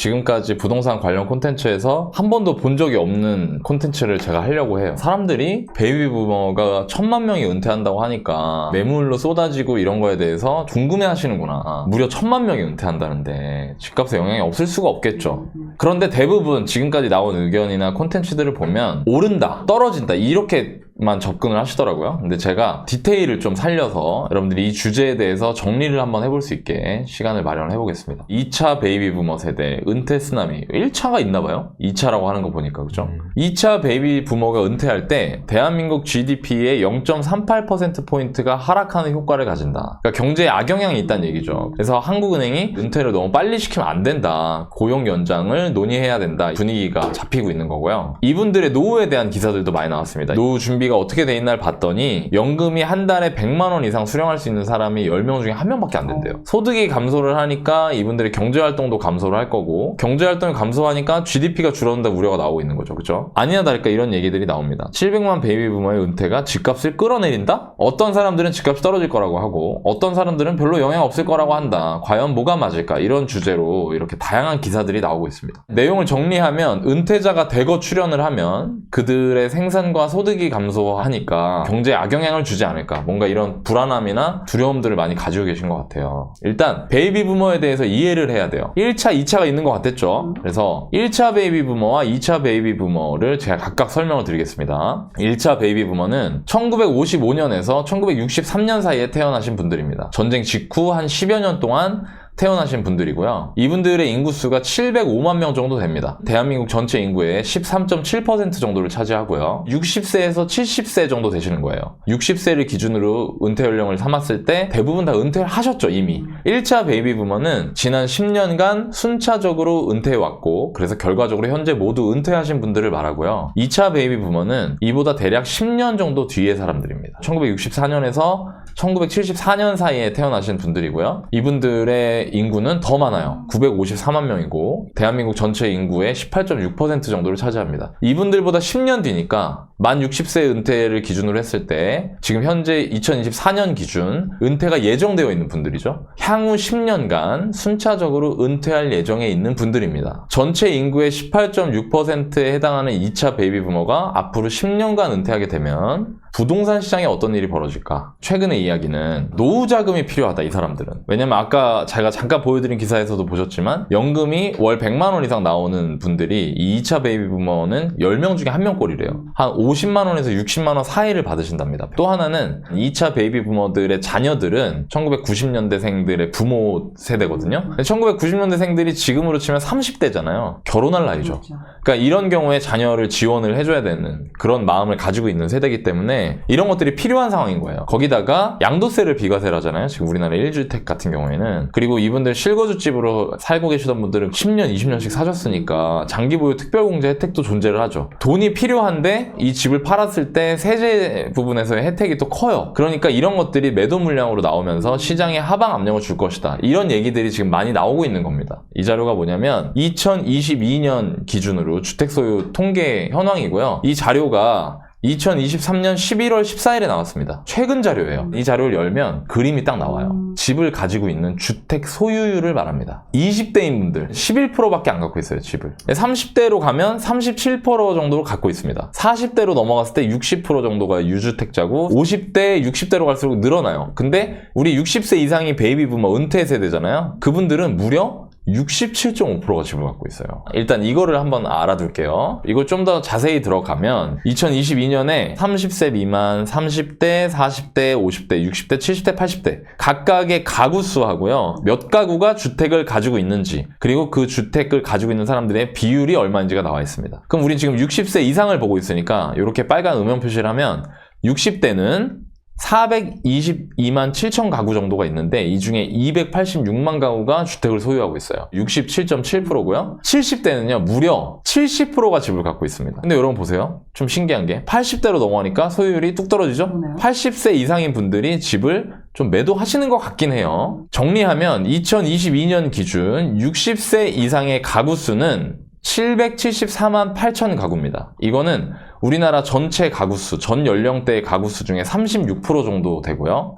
지금까지 부동산 관련 콘텐츠에서 한 번도 본 적이 없는 콘텐츠를 제가 하려고 해요. 사람들이 베이비 부머가 1000만 명이 은퇴한다고 하니까 매물로 쏟아지고 이런 거에 대해서 궁금해 하시는구나. 무려 1000만 명이 은퇴한다는데 집값에 영향이 없을 수가 없겠죠. 그런데 대부분 지금까지 나온 의견이나 콘텐츠들을 보면 오른다, 떨어진다 이렇게만 접근을 하시더라고요. 근데 제가 디테일을 좀 살려서 여러분들이 이 주제에 대해서 정리를 한번 해볼 수 있게 시간을 마련해 보겠습니다. 2차 베이비 부머 세대 은퇴 쓰나미. 1차가 있나봐요. 2차라고 하는 거 보니까, 그죠? 2차 베이비 부머가 은퇴할 때 대한민국 GDP의 0.38%포인트가 하락하는 효과를 가진다. 그러니까 경제에 악영향이 있다는 얘기죠. 그래서 한국은행이 은퇴를 너무 빨리 시키면 안 된다, 고용 연장을 논의해야 된다 분위기가 잡히고 있는 거고요. 이분들의 노후에 대한 기사들도 많이 나왔습니다. 노후 준비가 어떻게 돼 있나를 봤더니 연금이 한 달에 100만 원 이상 수령할 수 있는 사람이 10명 중에 1명밖에 안 된대요. 소득이 감소를 하니까 이분들의 경제활동도 감소를 할 거고, 경제활동이 감소하니까 GDP가 줄어든다 우려가 나오고 있는 거죠. 그죠? 아니나 다를까 이런 얘기들이 나옵니다. 700만 베이비 부머의 은퇴가 집값을 끌어내린다? 어떤 사람들은 집값이 떨어질 거라고 하고 어떤 사람들은 별로 영향 없을 거라고 한다. 과연 뭐가 맞을까? 이런 주제로 이렇게 다양한 기사들이 나오고 있습니다. 내용을 정리하면 은퇴자가 대거 출연을 하면 그들의 생산과 소득이 감소하니까 경제에 악영향을 주지 않을까, 뭔가 이런 불안함이나 두려움들을 많이 가지고 계신 것 같아요. 일단 베이비 부머에 대해서 이해를 해야 돼요. 1차, 2차가 있는 것 같았죠. 그래서 1차 베이비 부머와 2차 베이비 부머를 제가 각각 설명을 드리겠습니다. 1차 베이비 부머는 1955년에서 1963년 사이에 태어나신 분들입니다. 전쟁 직후 한 10여 년 동안 태어나신 분들이고요. 이분들의 인구수가 705만 명 정도 됩니다. 대한민국 전체 인구의 13.7% 정도를 차지하고요. 60세에서 70세 정도 되시는 거예요. 60세를 기준으로 은퇴 연령을 삼았을 때 대부분 다 은퇴를 하셨죠, 이미. 1차 베이비 부머는 지난 10년간 순차적으로 은퇴해왔고, 그래서 결과적으로 현재 모두 은퇴하신 분들을 말하고요. 2차 베이비 부머는 이보다 대략 10년 정도 뒤의 사람들입니다. 1964년에서 1974년 사이에 태어나신 분들이고요. 이분들의 인구는 더 많아요. 954만 명이고 대한민국 전체 인구의 18.6% 정도를 차지합니다. 이분들보다 10년 뒤니까 만 60세 은퇴를 기준으로 했을 때 지금 현재 2024년 기준 은퇴가 예정되어 있는 분들이죠. 향후 10년간 순차적으로 은퇴할 예정에 있는 분들입니다. 전체 인구의 18.6%에 해당하는 2차 베이비 부머가 앞으로 10년간 은퇴하게 되면 부동산 시장에 어떤 일이 벌어질까? 최근의 이야기는 노후 자금이 필요하다, 이 사람들은. 왜냐면 아까 제가 잠깐 보여드린 기사에서도 보셨지만 연금이 월 100만 원 이상 나오는 분들이 이 2차 베이비 부머는 10명 중에 1명꼴이래요. 한 50만 원에서 60만 원 사이를 받으신답니다. 또 하나는 2차 베이비 부머들의 자녀들은 1990년대생들의 부모 세대거든요. 1990년대생들이 지금으로 치면 30대잖아요. 결혼할 나이죠. 그러니까 이런 경우에 자녀를 지원을 해줘야 되는 그런 마음을 가지고 있는 세대이기 때문에 이런 것들이 필요한 상황인 거예요. 거기다가 양도세를 비과세를 하잖아요. 지금 우리나라 1주택 같은 경우에는. 그리고 이분들 실거주집으로 살고 계시던 분들은 10년, 20년씩 사셨으니까 장기보유 특별공제 혜택도 존재를 하죠. 돈이 필요한데 이 집을 팔았을 때 세제 부분에서의 혜택이 또 커요. 그러니까 이런 것들이 매도 물량으로 나오면서 시장에 하방 압력을 줄 것이다. 이런 얘기들이 지금 많이 나오고 있는 겁니다. 이 자료가 뭐냐면 2022년 기준으로 주택 소유 통계 현황이고요. 이 자료가 2023년 11월 14일에 나왔습니다. 최근 자료예요. 이 자료를 열면 그림이 딱 나와요. 집을 가지고 있는 주택 소유율을 말합니다. 20대인 분들 11%밖에 안 갖고 있어요, 집을. 30대로 가면 37% 정도로 갖고 있습니다. 40대로 넘어갔을 때 60% 정도가 유주택자고 50대, 60대로 갈수록 늘어나요. 근데 우리 60세 이상이 베이비 부머 은퇴 세대잖아요. 그분들은 무려 67.5%가 집을 갖고 있어요. 일단 이거를 한번 알아둘게요. 이걸 좀 더 자세히 들어가면 2022년에 30세 미만, 30대, 40대, 50대, 60대, 70대, 80대 각각의 가구 수하고요. 몇 가구가 주택을 가지고 있는지, 그리고 그 주택을 가지고 있는 사람들의 비율이 얼마인지가 나와 있습니다. 그럼 우린 지금 60세 이상을 보고 있으니까 이렇게 빨간 음영 표시를 하면 60대는 422만 7천 가구 정도가 있는데 이 중에 286만 가구가 주택을 소유하고 있어요. 67.7%고요. 70대는요 무려 70%가 집을 갖고 있습니다. 근데 여러분 보세요. 좀 신기한 게 80대로 넘어가니까 소유율이 뚝 떨어지죠? 80세 이상인 분들이 집을 좀 매도하시는 것 같긴 해요. 정리하면 2022년 기준 60세 이상의 가구 수는 774만 8천 가구입니다. 이거는 우리나라 전체 가구수, 전 연령대의 가구수 중에 36% 정도 되고요.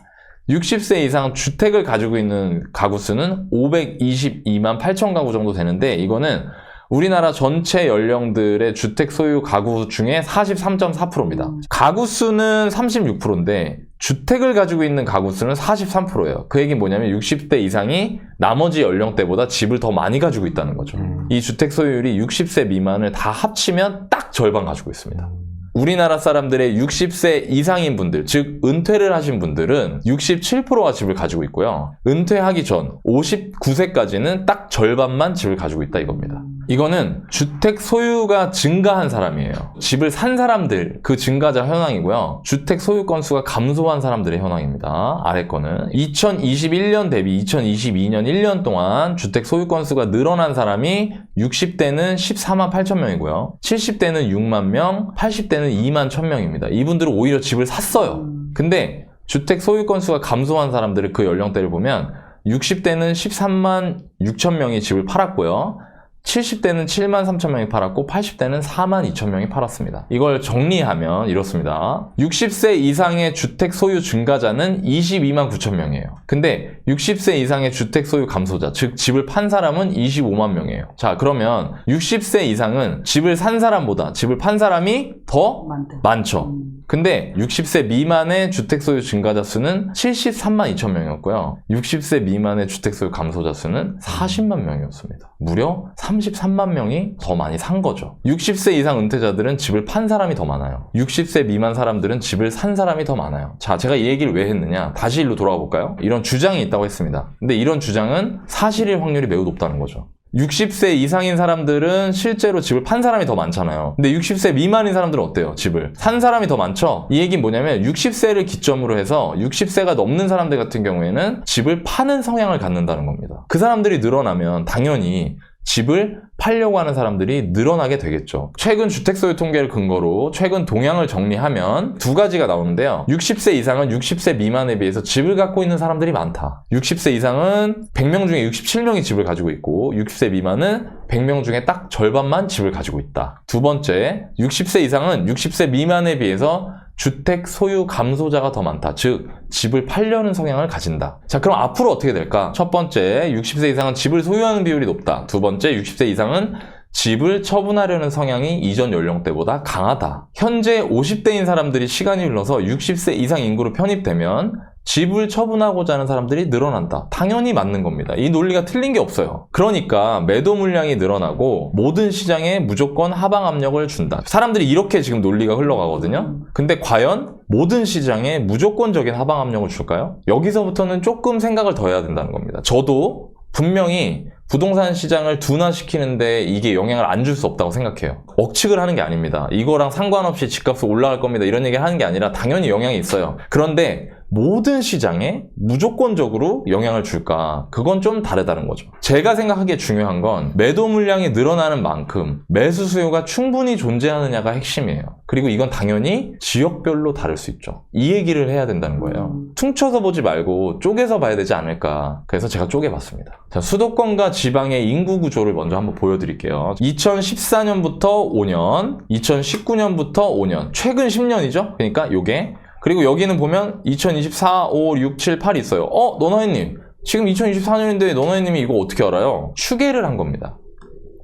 60세 이상 주택을 가지고 있는 가구 수는 522만 8천 가구 정도 되는데, 이거는 우리나라 전체 연령들의 주택 소유 가구 중에 43.4%입니다. 가구 수는 36%인데 주택을 가지고 있는 가구 수는 43%예요. 그 얘기는 뭐냐면 60대 이상이 나머지 연령대보다 집을 더 많이 가지고 있다는 거죠. 이 주택 소유율이 60세 미만을 다 합치면 딱 절반 가지고 있습니다. 우리나라 사람들의 60세 이상인 분들, 즉 은퇴를 하신 분들은 67%가 집을 가지고 있고요. 은퇴하기 전 59세까지는 딱 절반만 집을 가지고 있다 이겁니다. 이거는 주택 소유가 증가한 사람이에요. 집을 산 사람들, 그 증가자 현황이고요. 주택 소유 건수가 감소한 사람들의 현황입니다. 아래 거는 2021년 대비 2022년 1년 동안 주택 소유 건수가 늘어난 사람이 60대는 14만 8천 명이고요. 70대는 6만 명, 80대는 2만 1,000명입니다. 이분들은 오히려 집을 샀어요. 근데 주택 소유 건수가 감소한 사람들의 그 연령대를 보면 60대는 13만 6천 명이 집을 팔았고요. 70대는 7만 3천 명이 팔았고 80대는 4만 2천 명이 팔았습니다. 이걸 정리하면 이렇습니다. 60세 이상의 주택 소유 증가자는 22만 9천 명이에요. 근데 60세 이상의 주택 소유 감소자, 즉 집을 판 사람은 25만 명이에요. 자, 그러면 60세 이상은 집을 산 사람보다 집을 판 사람이 더 많죠. 근데 60세 미만의 주택 소유 증가자 수는 73만 2천 명이었고요. 60세 미만의 주택 소유 감소자 수는 40만 명이었습니다. 무려 33만 명이 더 많이 산 거죠. 60세 이상 은퇴자들은 집을 판 사람이 더 많아요. 60세 미만 사람들은 집을 산 사람이 더 많아요. 자, 제가 이 얘기를 왜 했느냐? 다시 일로 돌아가 볼까요? 이런 주장이 있다고 했습니다. 근데 이런 주장은 사실일 확률이 매우 높다는 거죠. 60세 이상인 사람들은 실제로 집을 판 사람이 더 많잖아요. 근데 60세 미만인 사람들은 어때요? 집을 산 사람이 더 많죠? 이 얘기는 뭐냐면 60세를 기점으로 해서 60세가 넘는 사람들 같은 경우에는 집을 파는 성향을 갖는다는 겁니다. 그 사람들이 늘어나면 당연히 집을 팔려고 하는 사람들이 늘어나게 되겠죠. 최근 주택 소유 통계를 근거로 최근 동향을 정리하면 두 가지가 나오는데요. 60세 이상은 60세 미만에 비해서 집을 갖고 있는 사람들이 많다. 60세 이상은 100명 중에 67명이 집을 가지고 있고 60세 미만은 100명 중에 딱 절반만 집을 가지고 있다. 두 번째, 60세 이상은 60세 미만에 비해서 주택 소유 감소자가 더 많다. 즉, 집을 팔려는 성향을 가진다. 자, 그럼 앞으로 어떻게 될까? 첫 번째, 60세 이상은 집을 소유하는 비율이 높다. 두 번째, 60세 이상은 집을 처분하려는 성향이 이전 연령대보다 강하다. 현재 50대인 사람들이 시간이 흘러서 60세 이상 인구로 편입되면 집을 처분하고자 하는 사람들이 늘어난다. 당연히 맞는 겁니다. 이 논리가 틀린 게 없어요. 그러니까 매도 물량이 늘어나고 모든 시장에 무조건 하방 압력을 준다. 사람들이 이렇게 지금 논리가 흘러가거든요. 근데 과연 모든 시장에 무조건적인 하방 압력을 줄까요? 여기서부터는 조금 생각을 더 해야 된다는 겁니다. 저도 분명히 부동산 시장을 둔화시키는데 이게 영향을 안 줄 수 없다고 생각해요. 억측을 하는 게 아닙니다. 이거랑 상관없이 집값이 올라갈 겁니다. 이런 얘기를 하는 게 아니라 당연히 영향이 있어요. 그런데 모든 시장에 무조건적으로 영향을 줄까? 그건 좀 다르다는 거죠. 제가 생각하기에 중요한 건 매도 물량이 늘어나는 만큼 매수 수요가 충분히 존재하느냐가 핵심이에요. 그리고 이건 당연히 지역별로 다를 수 있죠. 이 얘기를 해야 된다는 거예요. 퉁쳐서 보지 말고 쪼개서 봐야 되지 않을까. 그래서 제가 쪼개봤습니다. 자, 수도권과 지방의 인구 구조를 먼저 한번 보여드릴게요. 2014년부터 5년, 2019년부터 5년, 최근 10년이죠? 그러니까 요게. 그리고 여기는 보면 2024, 5, 6, 7, 8이 있어요. 너너이님, 지금 2024년인데 너너이님이 이거 어떻게 알아요? 추계를 한 겁니다.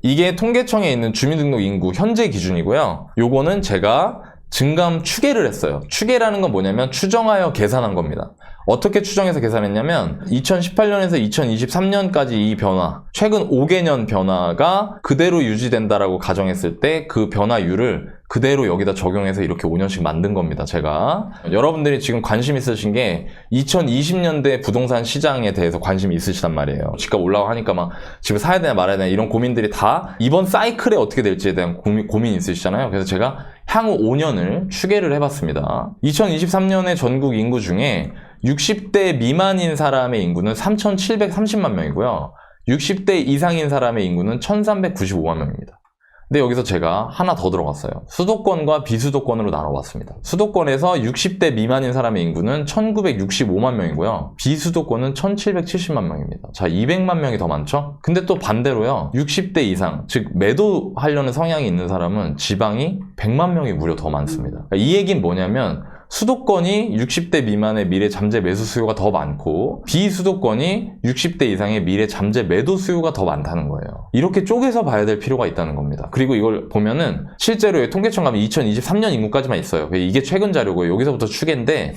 이게 통계청에 있는 주민등록 인구 현재 기준이고요. 요거는 제가 증감 추계를 했어요. 추계라는 건 뭐냐면 추정하여 계산한 겁니다. 어떻게 추정해서 계산했냐면 2018년에서 2023년까지 이 변화, 최근 5개년 변화가 그대로 유지된다라고 가정했을 때 그 변화율을 그대로 여기다 적용해서 이렇게 5년씩 만든 겁니다. 제가 여러분들이 지금 관심 있으신 게 2020년대 부동산 시장에 대해서 관심이 있으시단 말이에요. 집값 올라가고 하니까 막 집을 사야 되나 말아야 되나 이런 고민들이 다 이번 사이클에 어떻게 될지에 대한 고민이 있으시잖아요. 그래서 제가 향후 5년을 추계를 해봤습니다. 2023년의 전국 인구 중에 60대 미만인 사람의 인구는 3,730만 명이고요. 60대 이상인 사람의 인구는 1,395만 명입니다. 근데 여기서 제가 하나 더 들어갔어요. 수도권과 비수도권으로 나눠봤습니다. 수도권에서 60대 미만인 사람의 인구는 1965만 명이고요. 비수도권은 1770만 명입니다. 자, 200만 명이 더 많죠? 근데 또 반대로요. 60대 이상, 즉 매도하려는 성향이 있는 사람은 지방이 100만 명이 무려 더 많습니다. 이 얘기는 뭐냐면 수도권이 60대 미만의 미래 잠재 매수 수요가 더 많고 비수도권이 60대 이상의 미래 잠재 매도 수요가 더 많다는 거예요. 이렇게 쪼개서 봐야 될 필요가 있다는 겁니다. 그리고 이걸 보면은 실제로 통계청 가면 2023년 인구까지만 있어요. 이게 최근 자료고요. 여기서부터 추계인데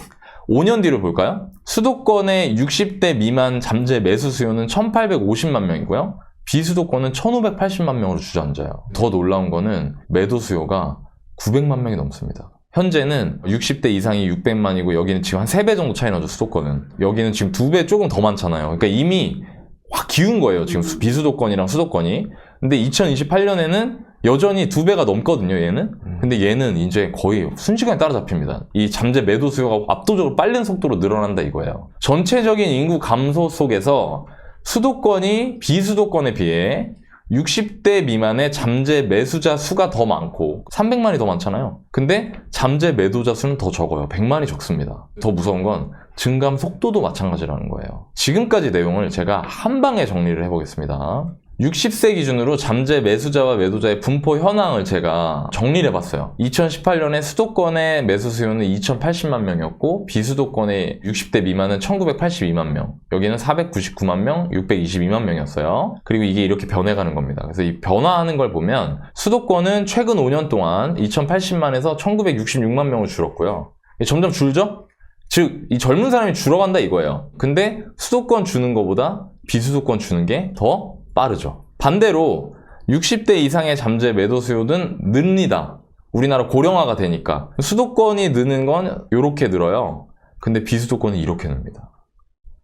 5년 뒤를 볼까요? 수도권의 60대 미만 잠재 매수 수요는 1850만 명이고요. 비수도권은 1580만 명으로 주저앉아요. 더 놀라운 거는 매도 수요가 900만 명이 넘습니다. 현재는 60대 이상이 600만이고 여기는 지금 한 3배 정도 차이 나죠, 수도권은. 여기는 지금 2배 조금 더 많잖아요. 그러니까 이미 확 기운 거예요, 지금 비수도권이랑 수도권이. 근데 2028년에는 여전히 2배가 넘거든요, 얘는. 근데 얘는 이제 거의 순식간에 따라잡힙니다. 이 잠재 매도 수요가 압도적으로 빠른 속도로 늘어난다 이거예요. 전체적인 인구 감소 속에서 수도권이 비수도권에 비해 60대 미만의 잠재 매수자 수가 더 많고 300만이 더 많잖아요. 근데 잠재 매도자 수는 더 적어요. 100만이 적습니다. 더 무서운 건 증감 속도도 마찬가지라는 거예요. 지금까지 내용을 제가 한 방에 정리를 해보겠습니다. 60세 기준으로 잠재 매수자와 매도자의 분포 현황을 제가 정리를 해봤어요. 2018년에 수도권의 매수 수요는 2080만 명이었고 비수도권의 60대 미만은 1982만 명, 여기는 499만 명, 622만 명이었어요. 그리고 이게 이렇게 변해가는 겁니다. 그래서 이 변화하는 걸 보면 수도권은 최근 5년 동안 2080만에서 1966만 명으로 줄었고요. 점점 줄죠? 즉, 이 젊은 사람이 줄어간다 이거예요. 근데 수도권 주는 것보다 비수도권 주는 게 더 빠르죠. 반대로 60대 이상의 잠재 매도 수요는 늡니다. 우리나라 고령화가 되니까. 수도권이 느는 건 이렇게 늘어요. 근데 비수도권은 이렇게 늡니다.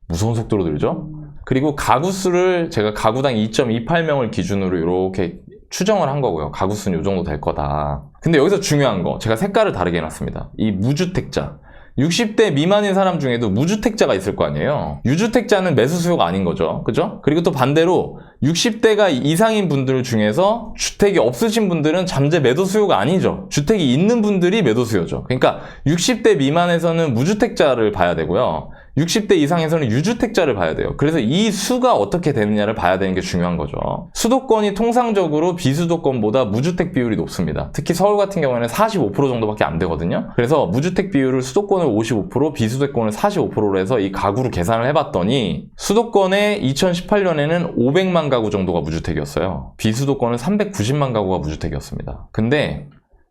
무서운 속도로 늘죠? 그리고 가구 수를 제가 가구당 2.28명을 기준으로 이렇게 추정을 한 거고요. 가구 수는 이 정도 될 거다. 근데 여기서 중요한 거, 제가 색깔을 다르게 해놨습니다. 이 무주택자. 60대 미만인 사람 중에도 무주택자가 있을 거 아니에요. 유주택자는 매수 수요가 아닌 거죠. 그죠? 그리고 또 반대로 60대가 이상인 분들 중에서 주택이 없으신 분들은 잠재 매도 수요가 아니죠. 주택이 있는 분들이 매도 수요죠. 그러니까 60대 미만에서는 무주택자를 봐야 되고요. 60대 이상에서는 유주택자를 봐야 돼요. 그래서 이 수가 어떻게 되느냐를 봐야 되는 게 중요한 거죠. 수도권이 통상적으로 비수도권보다 무주택 비율이 높습니다. 특히 서울 같은 경우에는 45% 정도밖에 안 되거든요. 그래서 무주택 비율을 수도권을 55%, 비수도권을 45%로 해서 이 가구로 계산을 해봤더니 수도권에 2018년에는 500만 가구 정도가 무주택이었어요. 비수도권은 390만 가구가 무주택이었습니다. 근데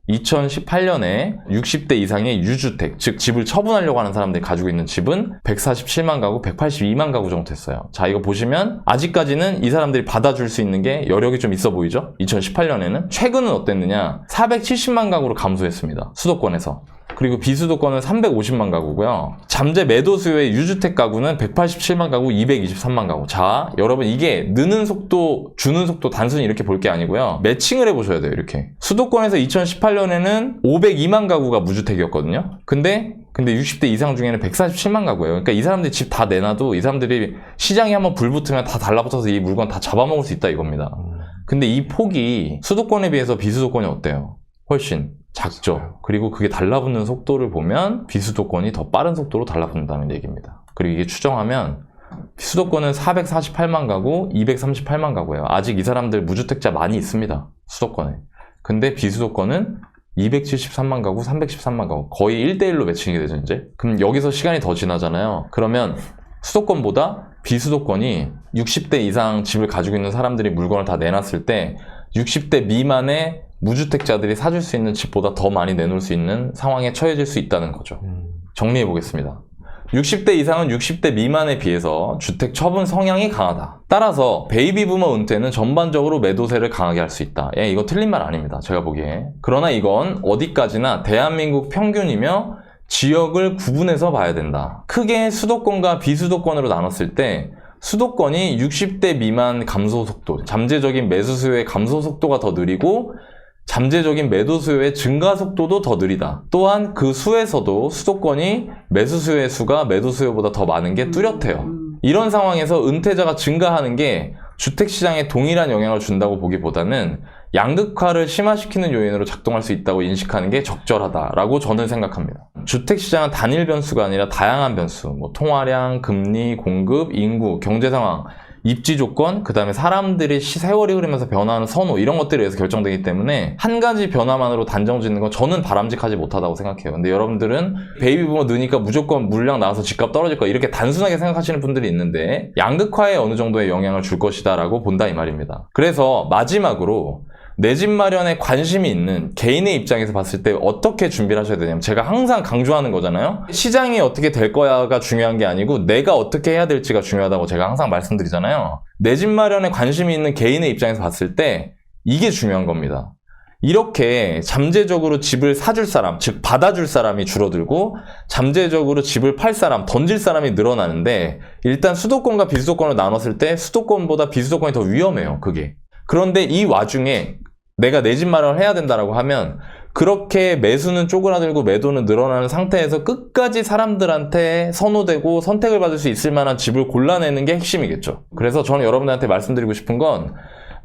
2018년에 60대 이상의 유주택, 즉 집을 처분하려고 하는 사람들이 가지고 있는 집은 147만 가구, 182만 가구 정도 됐어요. 자, 이거 보시면 아직까지는 이 사람들이 받아줄 수 있는 게 여력이 좀 있어 보이죠? 2018년에는. 최근은 어땠느냐? 470만 가구로 감소했습니다. 수도권에서. 그리고 비수도권은 350만 가구고요. 잠재 매도 수요의 유주택 가구는 187만 가구, 223만 가구. 자, 여러분 이게 느는 속도, 주는 속도 단순히 이렇게 볼 게 아니고요. 매칭을 해보셔야 돼요, 이렇게. 수도권에서 2018년에는 502만 가구가 무주택이었거든요. 근데 60대 이상 중에는 147만 가구예요. 그러니까 이 사람들이 집 다 내놔도 이 사람들이 시장에 한번 불 붙으면 다 달라붙어서 이 물건 다 잡아먹을 수 있다 이겁니다. 근데 이 폭이 수도권에 비해서 비수도권이 어때요? 훨씬 작죠. 그리고 그게 달라붙는 속도를 보면 비수도권이 더 빠른 속도로 달라붙는다는 얘기입니다. 그리고 이게 추정하면 수도권은 448만 가구, 238만 가구예요. 아직 이 사람들 무주택자 많이 있습니다. 수도권에. 근데 비수도권은 273만 가구, 313만 가구. 거의 1대1로 매칭이 되죠, 이제. 그럼 여기서 시간이 더 지나잖아요. 그러면 수도권보다 비수도권이 60대 이상 집을 가지고 있는 사람들이 물건을 다 내놨을 때 60대 미만의 무주택자들이 사줄 수 있는 집보다 더 많이 내놓을 수 있는 상황에 처해질 수 있다는 거죠. 정리해 보겠습니다. 60대 이상은 60대 미만에 비해서 주택 처분 성향이 강하다. 따라서 베이비 부머 은퇴는 전반적으로 매도세를 강하게 할 수 있다. 예, 이거 틀린 말 아닙니다. 제가 보기에. 그러나 이건 어디까지나 대한민국 평균이며 지역을 구분해서 봐야 된다. 크게 수도권과 비수도권으로 나눴을 때 수도권이 60대 미만 감소 속도, 잠재적인 매수 수요의 감소 속도가 더 느리고 잠재적인 매도 수요의 증가 속도도 더 느리다. 또한 그 수에서도 수도권이 매수 수요의 수가 매도 수요보다 더 많은 게 뚜렷해요. 이런 상황에서 은퇴자가 증가하는 게 주택시장에 동일한 영향을 준다고 보기보다는 양극화를 심화시키는 요인으로 작동할 수 있다고 인식하는 게 적절하다라고 저는 생각합니다. 주택시장은 단일 변수가 아니라 다양한 변수, 통화량, 금리, 공급, 인구, 경제 상황 입지 조건, 그 다음에 사람들이 세월이 흐르면서 변화하는 선호 이런 것들에 의해서 결정되기 때문에 한 가지 변화만으로 단정 짓는 건 저는 바람직하지 못하다고 생각해요. 근데 여러분들은 베이비 부모 느니까 무조건 물량 나와서 집값 떨어질 거야 이렇게 단순하게 생각하시는 분들이 있는데 양극화에 어느 정도의 영향을 줄 것이다 라고 본다 이 말입니다. 그래서 마지막으로 내 집 마련에 관심이 있는 개인의 입장에서 봤을 때 어떻게 준비를 하셔야 되냐면 제가 항상 강조하는 거잖아요. 시장이 어떻게 될 거야가 중요한 게 아니고 내가 어떻게 해야 될지가 중요하다고 제가 항상 말씀드리잖아요. 내 집 마련에 관심이 있는 개인의 입장에서 봤을 때 이게 중요한 겁니다. 이렇게 잠재적으로 집을 사줄 사람, 즉 받아줄 사람이 줄어들고 잠재적으로 집을 팔 사람, 던질 사람이 늘어나는데 일단 수도권과 비수도권을 나눴을 때 수도권보다 비수도권이 더 위험해요. 그게. 그런데 이 와중에 내가 내 집 마련을 해야 된다라고 하면 그렇게 매수는 쪼그라들고 매도는 늘어나는 상태에서 끝까지 사람들한테 선호되고 선택을 받을 수 있을 만한 집을 골라내는 게 핵심이겠죠. 그래서 저는 여러분들한테 말씀드리고 싶은 건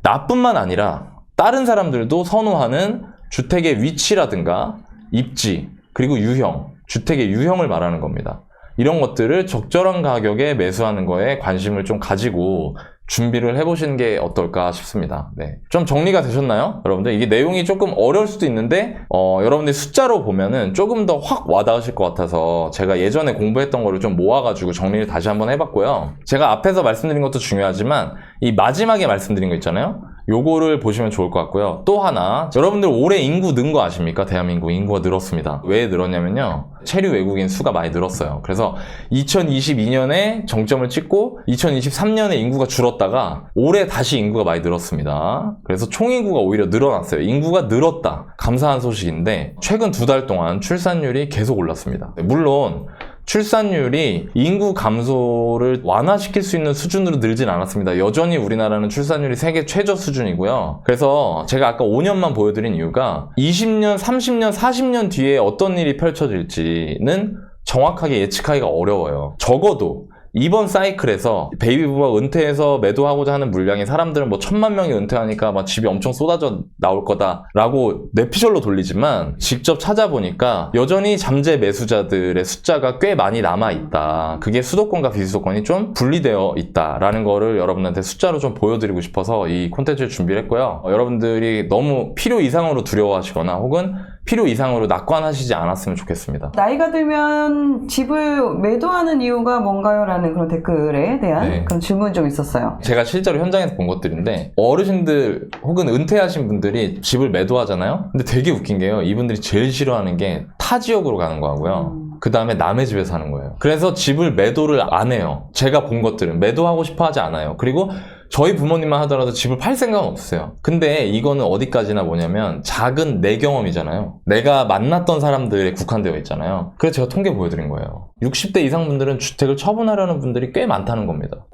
나뿐만 아니라 다른 사람들도 선호하는 주택의 위치라든가 입지 그리고 유형, 주택의 유형을 말하는 겁니다. 이런 것들을 적절한 가격에 매수하는 거에 관심을 좀 가지고 준비를 해보시는 게 어떨까 싶습니다. 네. 좀 정리가 되셨나요? 여러분들 이게 내용이 조금 어려울 수도 있는데 여러분들 숫자로 보면은 조금 더 확 와닿으실 것 같아서 제가 예전에 공부했던 거를 좀 모아가지고 정리를 다시 한번 해봤고요. 제가 앞에서 말씀드린 것도 중요하지만 이 마지막에 말씀드린 거 있잖아요. 요거를 보시면 좋을 것 같고요. 또 하나, 여러분들 올해 인구 는 거 아십니까? 대한민국 인구가 늘었습니다. 왜 늘었냐면요. 체류 외국인 수가 많이 늘었어요. 그래서 2022년에 정점을 찍고 2023년에 인구가 줄었다가 올해 다시 인구가 많이 늘었습니다. 그래서 총인구가 오히려 늘어났어요. 인구가 늘었다. 감사한 소식인데 최근 2달 동안 출산율이 계속 올랐습니다. 물론 출산율이 인구 감소를 완화시킬 수 있는 수준으로 늘진 않았습니다. 여전히 우리나라는 출산율이 세계 최저 수준이고요. 그래서 제가 아까 5년만 보여드린 이유가 20년, 30년, 40년 뒤에 어떤 일이 펼쳐질지는 정확하게 예측하기가 어려워요. 적어도 이번 사이클에서 베이비 부모가 은퇴해서 매도하고자 하는 물량이 사람들은 뭐 1000만 명이 은퇴하니까 막 집이 엄청 쏟아져 나올 거다라고 뇌피셜로 돌리지만 직접 찾아보니까 여전히 잠재 매수자들의 숫자가 꽤 많이 남아있다. 그게 수도권과 비수도권이 좀 분리되어 있다라는 거를 여러분한테 숫자로 좀 보여드리고 싶어서 이 콘텐츠를 준비를 했고요. 여러분들이 너무 필요 이상으로 두려워하시거나 혹은 필요 이상으로 낙관하시지 않았으면 좋겠습니다. 나이가 들면 집을 매도하는 이유가 뭔가요? 라는 그런 댓글에 대한 그런 질문이 좀 있었어요. 제가 실제로 현장에서 본 것들인데 어르신들 혹은 은퇴하신 분들이 집을 매도하잖아요. 근데 되게 웃긴 게요. 이분들이 제일 싫어하는 게 타 지역으로 가는 거고요. 그 다음에 남의 집에 사는 거예요. 그래서 집을 매도를 안 해요. 제가 본 것들은 매도하고 싶어 하지 않아요. 그리고 저희 부모님만 하더라도 집을 팔 생각은 없으세요. 근데 이거는 어디까지나 뭐냐면 작은 내 경험이잖아요. 내가 만났던 사람들에 국한되어 있잖아요. 그래서 제가 통계 보여드린 거예요. 60대 이상 분들은 주택을 처분하려는 분들이 꽤 많다는 겁니다.